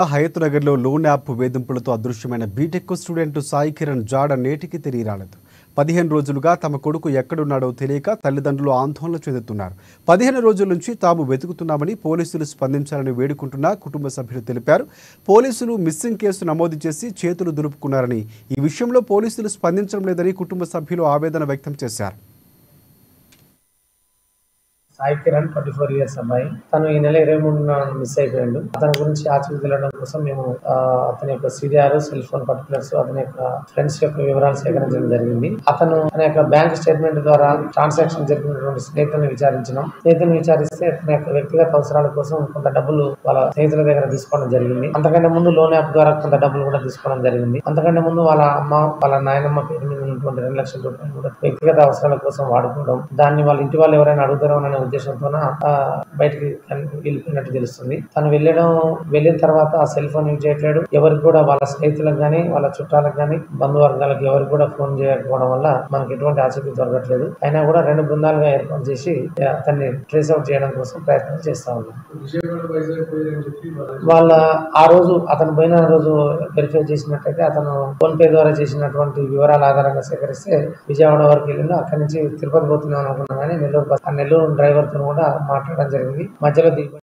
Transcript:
హయత్ నగర్లో loan app వేధింపులతో అదృశ్యమైన BTech student Sai Kiran జాడ నేటికి తిరిగి రాలేదు. 15 రోజులుగా తమ కొడుకు ఎక్కడున్నాడో తెలియక తల్లిదండ్రులు ఆందోళన చెందుతున్నారు. 15 రోజుల నుంచి తాము వెతుకుతున్నామని పోలీసులు స్పందించాలని వేడుకుంటున్న కుటుంబ సభ్యులు తెలిపారు. పోలీసులు మిస్సింగ్ కేసు నమోదు చేసి చేతులు దులుపుకున్నారని, ఈ విషయంలో పోలీసులు స్పందించడం లేదని కుటుంబ సభ్యులు ఆవేదన వ్యక్తం చేశారు. సాయి కిరణ్ 24 ఇయర్స్ అబ్బాయి. తను ఈ నెల 23న మిస్ అయిపోయాడు. అతని గురించి ఆచూకీ తెలియడం కోసం మేము అతని యొక్క సిడిఆర్, సెల్ ఫోన్ పర్టికులర్స్, అతని యొక్క ఫ్రెండ్స్ యొక్క వివరాలు సేకరించడం జరిగింది. అతను తన యొక్క బ్యాంక్ స్టేట్మెంట్ ద్వారా ట్రాన్సాక్షన్ జరిగినటువంటి స్నేహితులను విచారించినాం. స్నేహితులను విచారిస్తే తన యొక్క వ్యక్తిగత అవసరాల కోసం కొంత డబ్బులు వాళ్ళ స్నేహితుల దగ్గర తీసుకోవడం జరిగింది. అంతకంటే ముందు లోన్ యాప్ ద్వారా కొంత డబ్బులు కూడా తీసుకోవడం జరిగింది. అంతకంటే ముందు వాళ్ళ అమ్మ, వాళ్ళ నాయనమ్మ పేరు మీద ఉన్నటువంటి 2 లక్షల రూపాయలు కూడా వ్యక్తిగత అవసరాల కోసం వాడుకోవడం, దాన్ని వాళ్ళ ఇంటి వాళ్ళు ఎవరైనా అడుగుతారో అనే ఉద్దేశంతో బయటికి వెళ్ళిపోయినట్టు తెలుస్తుంది. తను వెళ్ళిన తర్వాత ఆ సెల్ ఫోన్ యూజ్ చేయట్లేడు. ఎవరికి కూడా వాళ్ళ స్నేహితులకు కానీ, వాళ్ళ చుట్టాలకు కానీ, బంధువర్గాలకు ఎవరికి కూడా ఫోన్ చేయకపోవడం వల్ల మనకి ఎటువంటి ఆచూకీ దొరకట్లేదు. అయినా కూడా 2 బృందాలుగా ఏర్పాటు చేసి అతన్ని ట్రేస్ అవుట్ చేయడం కోసం ప్రయత్నం చేస్తా ఉన్నాం. వాళ్ళ ఆ రోజు అతను పోయిన రోజు వెరిఫై చేసినట్టయితే అతను ఫోన్ పే ద్వారా చేసినటువంటి వివరాల ఆధారంగా సేకరిస్తే విజయవాడ వరకు వెళ్ళిండు. అక్కడి నుంచి తిరుపతి పోతున్నాం అనుకున్నాం కానీ నెల్లూరు డ్రైవర్ తో కూడా మాట్లాడడం జరిగింది. మధ్యలో